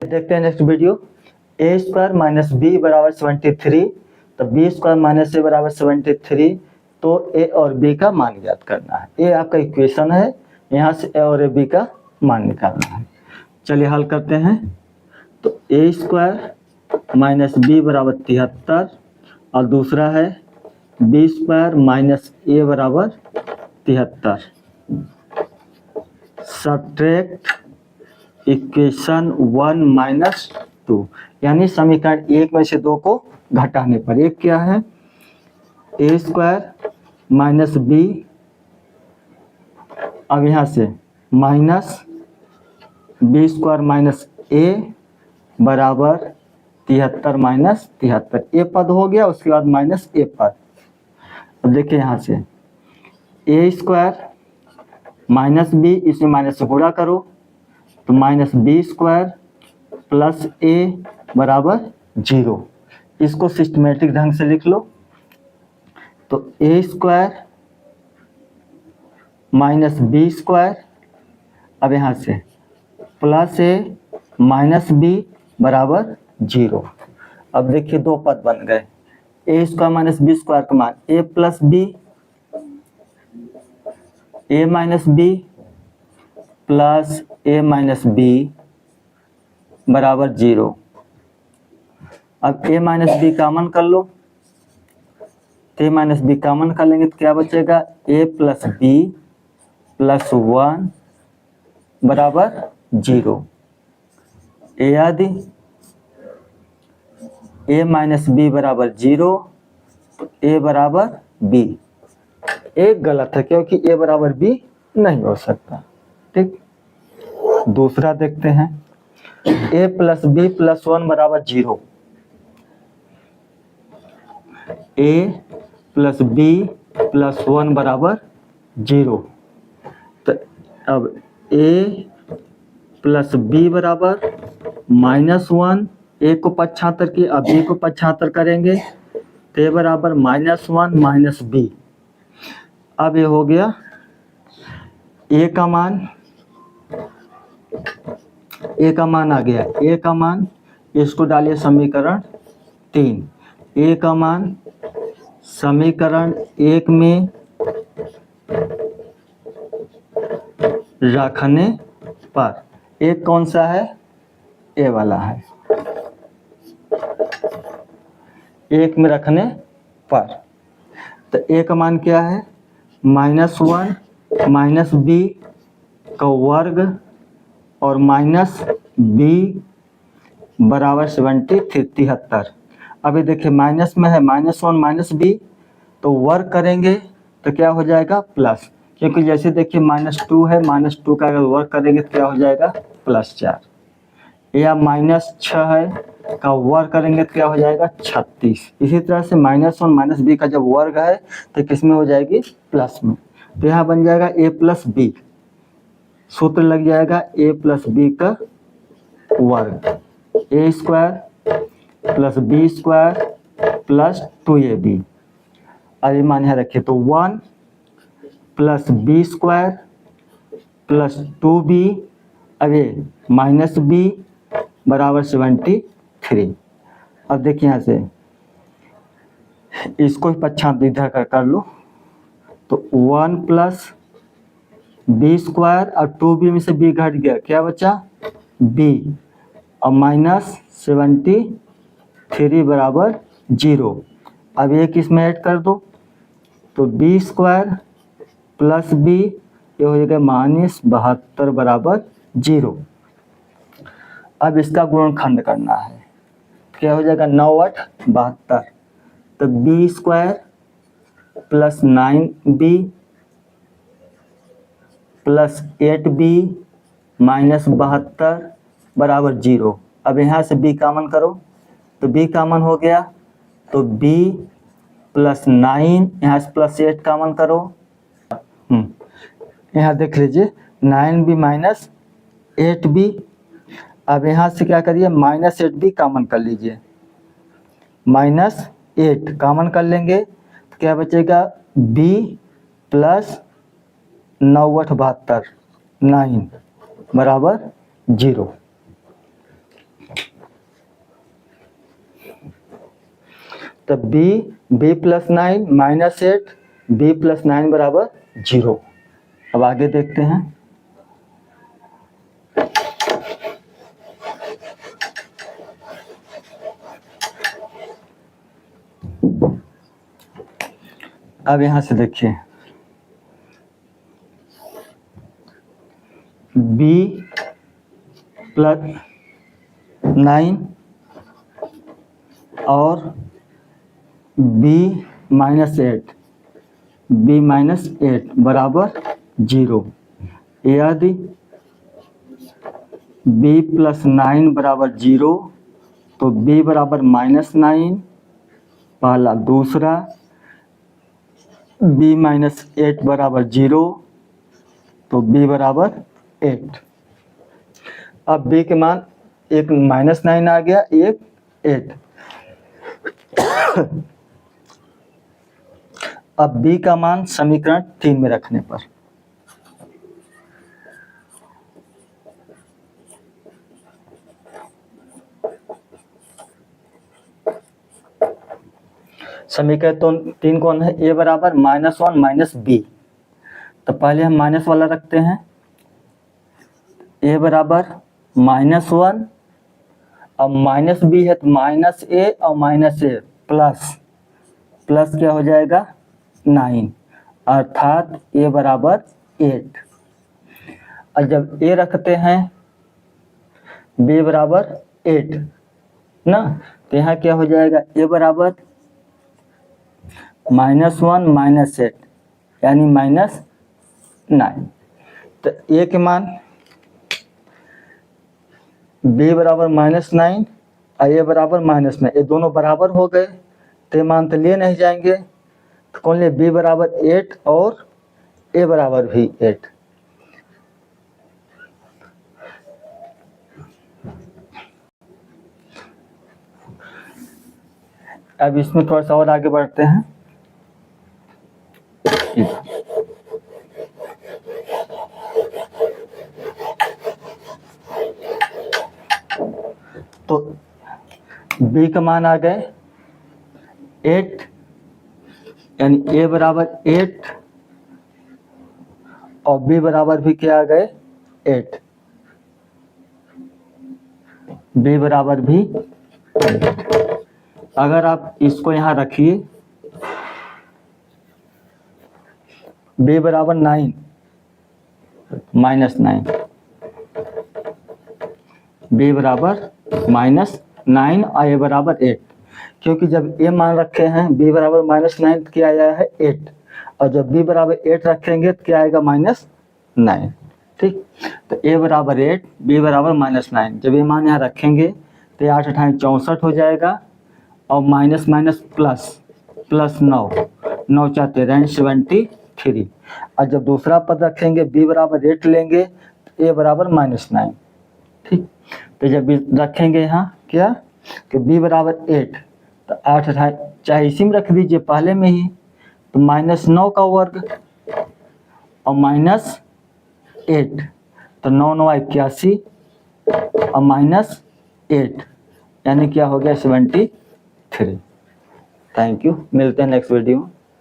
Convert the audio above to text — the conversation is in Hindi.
देखते हैं नेक्स्ट वीडियो। ए स्क्वायर माइनस बी बराबर 73, तो बी स्क्वायर माइनस ए बराबर 73, तो ए और बी का मान ज्ञात करना है। ये आपका इक्वेशन है, यहाँ से ए और बी का मान निकालना है। चलिए हल करते हैं। तो ए स्क्वायर माइनस बी बराबर 73 और दूसरा है बी स्क्वायर माइनस ए बराबर 73। सब्ट्रैक्ट इक्वेशन 1 माइनस 2, यानी समीकरण 1 में से 2 को घटाने पर एक क्या है, ए स्क्वायर माइनस बी, अब यहाँ से माइनस बी स्क्वायर माइनस ए बराबर 73 माइनस 73, ए पद हो गया, उसके बाद माइनस ए पद। अब देखिए यहाँ से ए स्क्वायर माइनस बी, इसमें माइनस से गुणा करो तो माइनस बी स्क्वायर प्लस ए बराबर 0। इसको सिस्टमेटिक ढंग से लिख लो। तो ए स्क्वायर माइनस बी स्क्वायर, अब यहाँ से प्लस ए माइनस बी बराबर 0। अब देखिए दो पद बन गए, ए स्क्वायर माइनस बी स्क्वायर का मान ए प्लस बी, ए माइनस बी प्लस ए माइनस बी बराबर 0। अब ए माइनस बी कॉमन कर लो, ए माइनस बी कॉमन कर लेंगे तो क्या बचेगा, ए प्लस बी प्लस 1 बराबर 0। ए आदि ए माइनस बी बराबर 0, तो ए बराबर बी। एक गलत है क्योंकि ए बराबर बी नहीं हो सकता। ठीक, दूसरा देखते हैं। ए प्लस बी प्लस 1 बराबर 0, ए प्लस बी प्लस 1 बराबर 0। तो अब ए प्लस बी बराबर -1, ए को 75 की, अब बी को 75 करेंगे तो ए बराबर -1 माइनस बी। अब ये हो गया ए का मान, ए का मान आ गया, ए का मान, इसको डालिए समीकरण 3। ए का मान समीकरण 1 में रखने पर, एक कौन सा है, ए वाला है, 1 में रखने पर। तो ए का मान क्या है, -1 माइनस बी का वर्ग और माइनस बी बराबर 73। अभी देखिए माइनस में है -1 माइनस बी, तो वर्ग करेंगे तो क्या हो जाएगा प्लस, क्योंकि जैसे देखिए -2 है, -2 का अगर वर्ग करेंगे तो क्या हो जाएगा +4, या -6 है का वर्ग करेंगे तो क्या हो जाएगा 36। इसी तरह से -1 माइनस बी का जब वर्ग है तो किस में हो जाएगी, प्लस में। तो यहाँ बन जाएगा ए प्लस बी, सूत्र लग जाएगा ए प्लस बी का वर्ग, A square plus B square plus 2ab। अब ये मान यहाँ रखिए, तो 1 plus B square plus 2b, अब ये माइनस बी बराबर 73। अब देखिए यहाँ से इसको पक्षांतर इधर कर लो, तो 1 प्लस बी स्क्वायर और 2b में से b घट गया, क्या बचा b, और -73 बराबर 0। अब एक इसमें ऐड कर दो, तो बी स्क्वायर प्लस बी, ये हो जाएगा -72 बराबर 0। अब इसका गुणनखंड करना है, क्या हो जाएगा 9 × 8 = 72। तो b square plus 9b plus 8b minus 72 बराबर 0। अब यहाँ से b कॉमन करो, तो b कॉमन हो गया, तो b प्लस 9, यहाँ से प्लस 8 कॉमन करो, यहाँ देख लीजिए 9b माइनस 8b। अब यहाँ से क्या करिए, -8b कॉमन कर लीजिए, -8 कॉमन कर लेंगे तो क्या बचेगा, b प्लस 9 × 8 = 72 9 बराबर 0। तो b plus 9 minus 8, b plus 9 बराबर 0। अब आगे देखते हैं। अब यहां से देखिए, बी प्लस 9 और बी माइनस 8, बी माइनस 8 बराबर 0। यदि बी प्लस 9 बराबर 0 तो बी बराबर -9 पहला। दूसरा, बी माइनस 8 बराबर 0 तो बी बराबर 8। अब बी के मान एक -9 आ गया, एक 8। अब बी का मान समीकरण 3 में रखने पर समीकरण तो 3 कौन है? ए बराबर -1 माइनस बी। तो पहले हम माइनस वाला रखते हैं। ए बराबर -1 और माइनस बी है तो माइनस ए और माइनस ए प्लस क्या हो जाएगा 9, अर्थात ए बराबर 8। और जब ए रखते हैं बी बराबर 8 ना, तो यहाँ क्या हो जाएगा? ए बराबर -1 माइनस 8 यानी -9। तो ए के मान बी बराबर -9 और ए बराबर -9, ये दोनों बराबर हो गए तो ये मान तो लिए नहीं जाएंगे। तो कौन ले? बी बराबर 8 और ए बराबर भी 8। अब इसमें थोड़ा सा और आगे बढ़ते हैं। तो बी का मान आ गए 8 यानी ए बराबर 8 और बी बराबर भी क्या आ गए 8, बी बराबर भी 8। अगर आप इसको यहाँ रखिए, बी बराबर 9 -9, बी बराबर -9 और ए बराबर 8, क्योंकि जब ए मान रखे हैं बी बराबर -9 तो क्या आया है 8, और जब बी बराबर 8 रखेंगे तो क्या आएगा -9। ठीक, तो ए बराबर 8, बी बराबर -9। जब ये मान यहाँ रखेंगे तो 8 × 8 = 64 हो जाएगा, और माइनस प्लस 9 9 × 4 = 13 73। और जब दूसरा पद रखेंगे बी बराबर 8 लेंगे तो ए बराबर -9। ठीक, तो जब रखेंगे यहाँ क्या कि बी बराबर 8 तो 8 × 8 चाहे इसी में रख दीजिए पहले में ही, तो -9 का वर्ग और -8 तो 9 9 81 और -8 यानी क्या हो गया 73। थैंक यू, मिलते हैं नेक्स्ट वीडियो में।